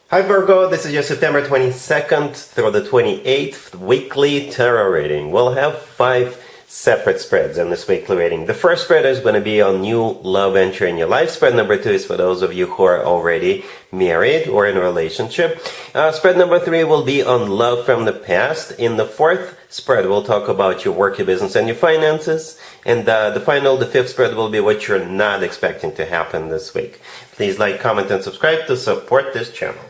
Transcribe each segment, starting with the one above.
Hi Virgo, this is your September 22nd through the 28th weekly tarot reading. We'll have 5 separate spreads in this weekly reading. The first spread is going to be on new love entry in your life. Spread number 2 is for those of you who are already married or in a relationship. Spread number 3 will be on love from the past. In the fourth spread, we'll talk about your work, your business, and your finances. And the 5th spread will be what you're not expecting to happen this week. Please like, comment, and subscribe to support this channel.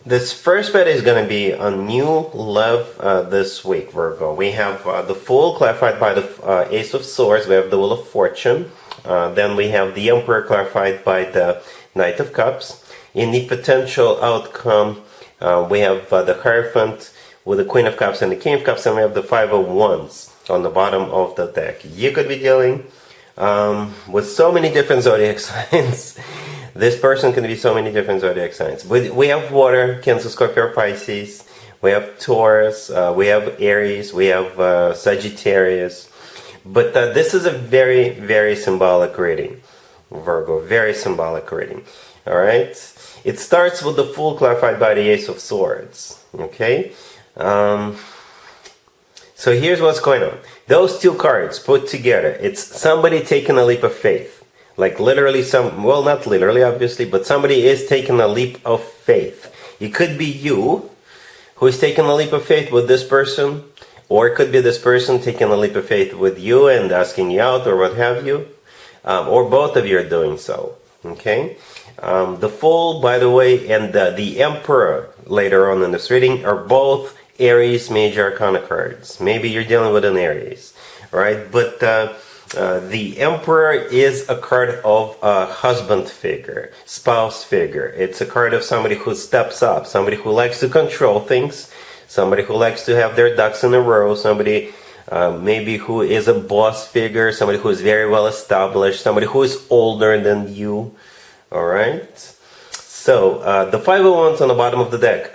This first spread is going to be on new love this week, Virgo. We have the Fool clarified by the Ace of Swords. We have the Wheel of Fortune. Then we have the Emperor clarified by the Knight of Cups. In the potential outcome, we have the Hierophant with the Queen of Cups and the King of Cups, and we have the Five of Wands on the bottom of the deck. You could be dealing with so many different zodiac signs. This person can be so many different zodiac signs. We have water, Cancer, Scorpio, Pisces. We have Taurus. We have Aries. We have Sagittarius. But this is a very, very symbolic reading, Virgo. Very symbolic reading. All right? It starts with the Fool clarified by the Ace of Swords. Okay? So here's what's going on. Those two cards put together, it's somebody taking a leap of faith. Like literally well, not literally, obviously, but somebody is taking a leap of faith. It could be you who is taking a leap of faith with this person, or it could be this person taking a leap of faith with you and asking you out, or what have you, or both of you are doing so. Okay? The Fool, by the way, and the Emperor later on in this reading are both Aries major arcana cards. Maybe you're dealing with an Aries, right? But the Emperor is a card of a husband figure, spouse figure. It's a card of somebody who steps up, somebody who likes to control things, somebody who likes to have their ducks in a row, somebody maybe who is a boss figure, somebody who is very well established, somebody who is older than you. All right? So, the Five of Wands on the bottom of the deck.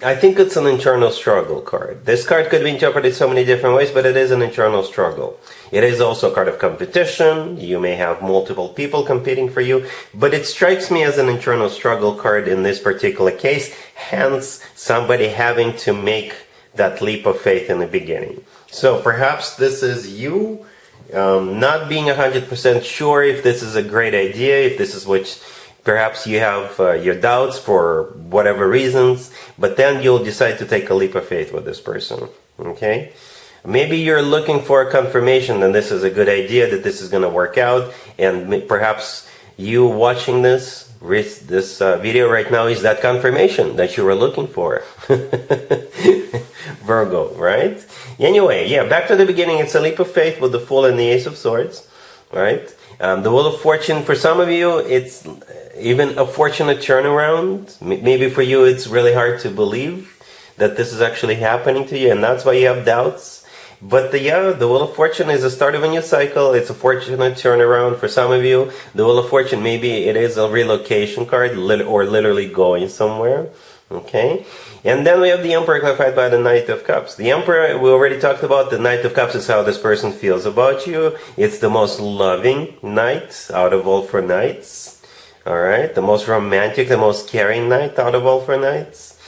I think it's an internal struggle card. This card could be interpreted so many different ways, but it is an internal struggle. It is also a card of competition. You may have multiple people competing for you, but it strikes me as an internal struggle card in this particular case, hence somebody having to make that leap of faith in the beginning. So perhaps this is you not being 100% sure if this is a great idea, if this is what... Perhaps you have your doubts for whatever reasons, but then you'll decide to take a leap of faith with this person, okay? Maybe you're looking for a confirmation that this is a good idea, that this is going to work out, and perhaps you watching this video right now is that confirmation that you were looking for. Virgo, right? Anyway, yeah, back to the beginning. It's a leap of faith with the Fool and the Ace of Swords, right? The Wheel of Fortune, for some of you, it's even a fortunate turnaround. Maybe for you, it's really hard to believe that this is actually happening to you, and that's why you have doubts. But the Wheel of Fortune is the start of a new cycle. It's a fortunate turnaround for some of you. The Wheel of Fortune, maybe it is a relocation card, or literally going somewhere. Okay? And then we have the Emperor clarified by the Knight of Cups. The Emperor, we already talked about. The Knight of Cups is how this person feels about you. It's the most loving knight out of all 4 knights. Alright? The most romantic, the most caring knight out of all 4 knights.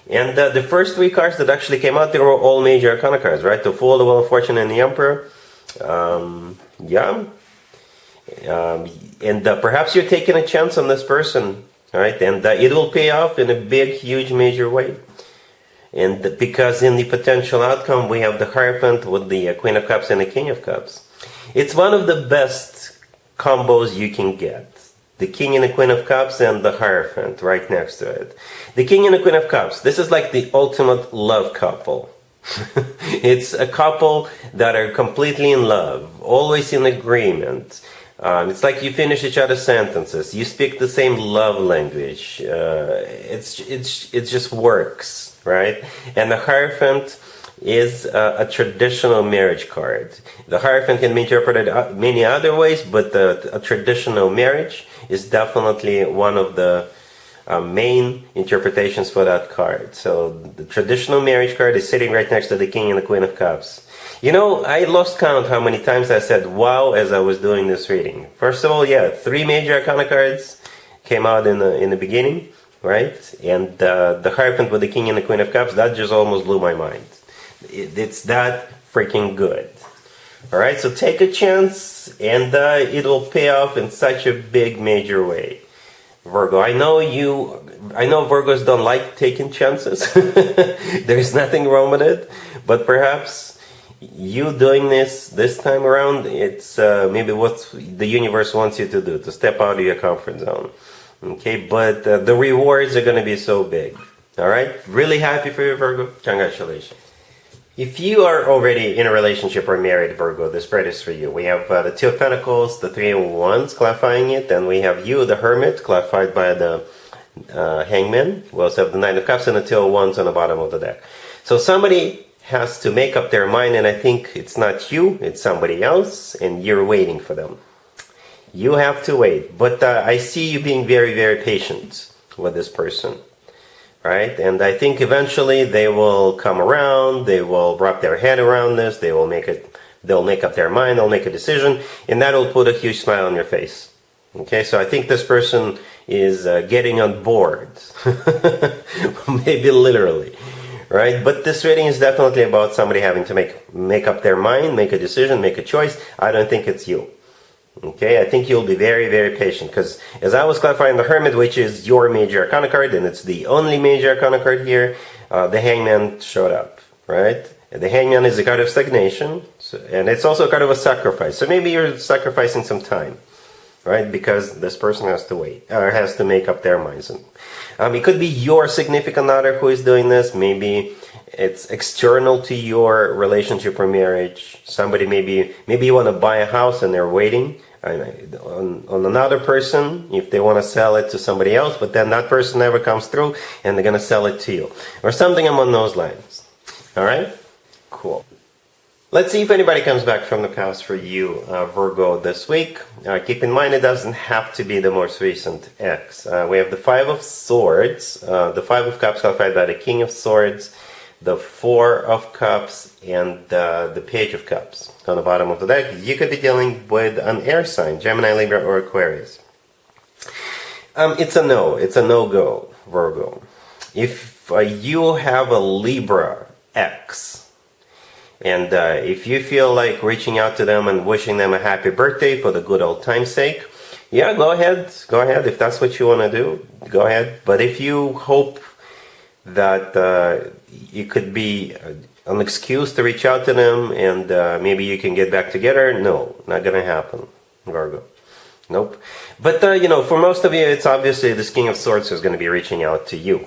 And the first 3 cards that actually came out, they were all major arcana cards, right? The Fool, the Wheel of Fortune, and the Emperor. Perhaps you're taking a chance on this person. Alright? And it will pay off in a big, huge, major way. And because in the potential outcome, we have the Hierophant with the Queen of Cups and the King of Cups. It's one of the best combos you can get. The King and the Queen of Cups and the Hierophant right next to it. The King and the Queen of Cups. This is like the ultimate love couple. It's a couple that are completely in love, always in agreement. It's like you finish each other's sentences. You speak the same love language. It just works, right? And the Hierophant is a traditional marriage card. The Hierophant can be interpreted many other ways, but a traditional marriage is definitely one of the main interpretations for that card. So the traditional marriage card is sitting right next to the King and the Queen of Cups. You know, I lost count how many times I said wow as I was doing this reading. First of all, yeah, 3 major arcana cards came out in the beginning. right? And the Hierophant with the King and the Queen of Cups, that just almost blew my mind. It's that freaking good. All right, so take a chance, and it'll pay off in such a big, major way. Virgo, I know Virgos don't like taking chances. There's nothing wrong with it, but perhaps you doing this time around, it's maybe what the universe wants you to do, to step out of your comfort zone. Okay, but the rewards are going to be so big. All right, really happy for you, Virgo. Congratulations. If you are already in a relationship or married, Virgo, this spread is for you. We have the Two of Pentacles, the Three of Wands, clarifying it. Then we have you, the Hermit, clarified by the Hangman. We also have the Nine of Cups and the Two of Wands on the bottom of the deck. So somebody has to make up their mind, and I think it's not you, it's somebody else, and you're waiting for them. You have to wait. But I see you being very, very patient with this person. Right? And I think eventually they will come around, they will wrap their head around this, they'll make up their mind, they'll make a decision, and that will put a huge smile on your face. Okay, so I think this person is getting on board. Maybe literally. Right? But this reading is definitely about somebody having to make up their mind, make a decision, make a choice. I don't think it's you. Okay, I think you'll be very, very patient, because as I was clarifying the Hermit, which is your major arcana card, and it's the only major arcana card here, the Hangman showed up, right? And the Hangman is a card of stagnation, and it's also a card of a sacrifice. So maybe you're sacrificing some time, right? Because this person has to wait, or has to make up their minds. It could be your significant other who is doing this. Maybe it's external to your relationship or marriage. Somebody maybe you want to buy a house and they're waiting on another person if they want to sell it to somebody else, but then that person never comes through and they're going to sell it to you. Or something along those lines. All right? Cool. Let's see if anybody comes back from the past for you, Virgo, this week. Keep in mind it doesn't have to be the most recent ex. We have the Five of Swords, the Five of Cups clarified by the King of Swords, the Four of Cups, and the Page of Cups on the bottom of the deck. You could be dealing with an air sign, Gemini, Libra, or Aquarius. It's a no. It's a no-go, Virgo. If you have a Libra ex, and if you feel like reaching out to them and wishing them a happy birthday for the good old time's sake, yeah, go ahead. Go ahead. If that's what you want to do, go ahead. But if you hope that it could be an excuse to reach out to them and maybe you can get back together, no, not going to happen, Virgo. Nope. But, for most of you, it's obviously this King of Swords who's going to be reaching out to you,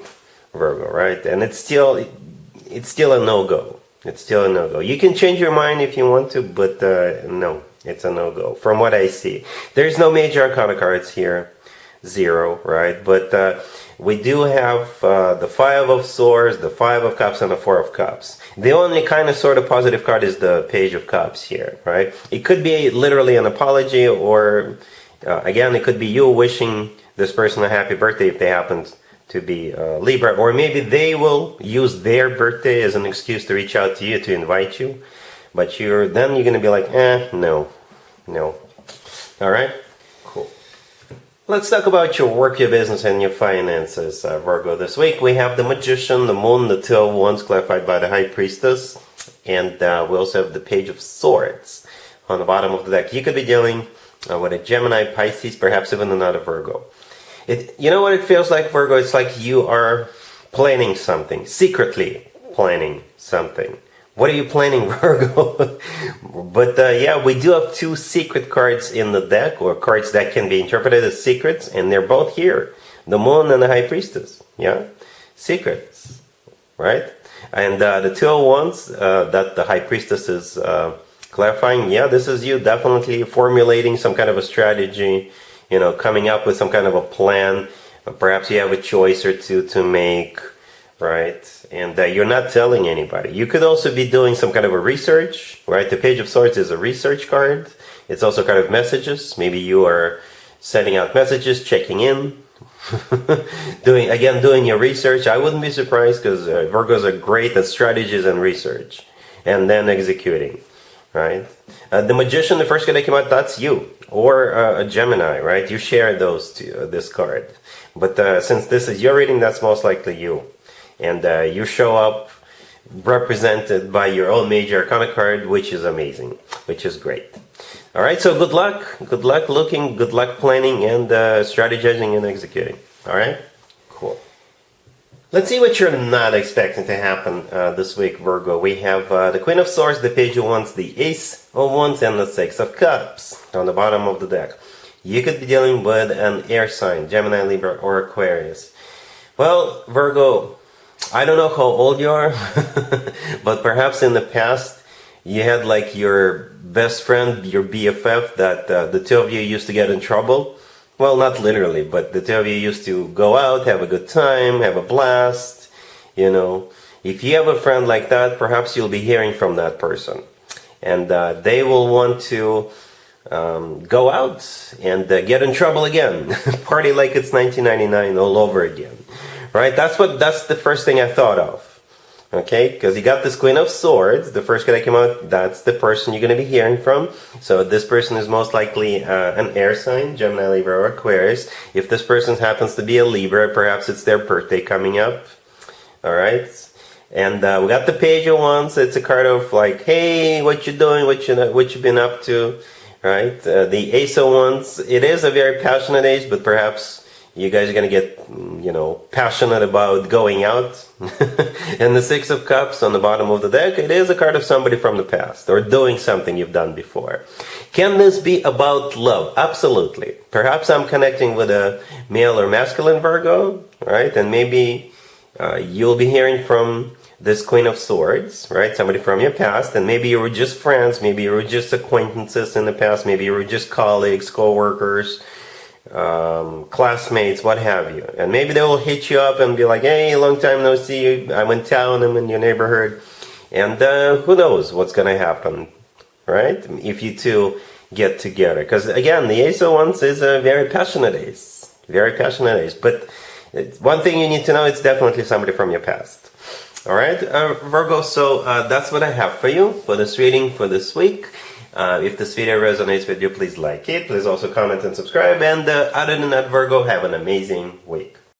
Virgo, right? And it's still a no-go. It's still a no-go. You can change your mind if you want to, but no, it's a no-go. From what I see, there's no major arcana cards here, 0, right? But we do have the Five of Swords, the Five of Cups, and the Four of Cups. The only kind of sort of positive card is the Page of Cups here, right? It could be literally an apology, or again, it could be you wishing this person a happy birthday if they happen to be Libra, or maybe they will use their birthday as an excuse to reach out to you, to invite you, but you're going to be like, no. All right, cool. Let's talk about your work, your business, and your finances, Virgo. This week we have the Magician, the Moon, the Two of Wands clarified by the High Priestess, and we also have the Page of Swords on the bottom of the deck. You could be dealing with a Gemini, Pisces, perhaps even another Virgo. You know what it feels like, Virgo? It's like you are planning something, secretly planning something. What are you planning, Virgo? But yeah, we do have 2 secret cards in the deck, or cards that can be interpreted as secrets, and they're both here. The Moon and the High Priestess. Yeah? Secrets. Right? And the Two of Wands that the High Priestess is clarifying, yeah, this is you definitely formulating some kind of a strategy, coming up with some kind of a plan. Perhaps you have a choice or two to make, right? And you're not telling anybody. You could also be doing some kind of a research, right? The Page of Swords is a research card. It's also a card of messages. Maybe you are sending out messages, checking in, doing your research. I wouldn't be surprised, because Virgos are great at strategies and research, and then executing, right? The Magician, the first card that came out, that's you. Or a Gemini, right? You share those two, this card. But since this is your reading, that's most likely you. And you show up represented by your own major arcana card, which is amazing, which is great. All right, so good luck looking, good luck planning, and strategizing and executing. All right, cool. Let's see what you're not expecting to happen this week, Virgo. We have the Queen of Swords, the Page of Wands, the Ace of Wands, and the Six of Cups on the bottom of the deck. You could be dealing with an air sign, Gemini, Libra, or Aquarius. Well, Virgo, I don't know how old you are, but perhaps in the past you had like your best friend, your BFF, that the two of you used to get in trouble. Well, not literally, but the two of you used to go out, have a good time, have a blast. You know, if you have a friend like that, perhaps you'll be hearing from that person. And they will want to go out and get in trouble again. Party like it's 1999 all over again. Right? That's the first thing I thought of. Okay? Because you got this Queen of Swords. The first card that came out, that's the person you're going to be hearing from. So this person is most likely an air sign, Gemini, Libra, or Aquarius. If this person happens to be a Libra, perhaps it's their birthday coming up. Alright? And we got the Page of Wands. It's a card of like, hey, what you doing? What you been up to? Right? The Ace of Wands, it is a very passionate ace, but perhaps you guys are going to get, you know, passionate about going out. And the Six of Cups on the bottom of the deck, it is a card of somebody from the past or doing something you've done before. Can this be about love? Absolutely. Perhaps I'm connecting with a male or masculine Virgo, right? And maybe you'll be hearing from this Queen of Swords, right? Somebody from your past, and maybe you were just friends, maybe you were just acquaintances in the past, maybe you were just colleagues, co-workers, classmates, what have you. And maybe they will hit you up and be like, hey, long time no see, I'm in town, I'm in your neighborhood. And who knows what's going to happen, right? If you two get together. Because again, the Ace of Wands is a very passionate ace. Very passionate ace. But one thing you need to know, it's definitely somebody from your past. Alright, Virgo, so that's what I have for you for this reading for this week. If this video resonates with you, please like it. Please also comment and subscribe. And other than that, Virgo, have an amazing week.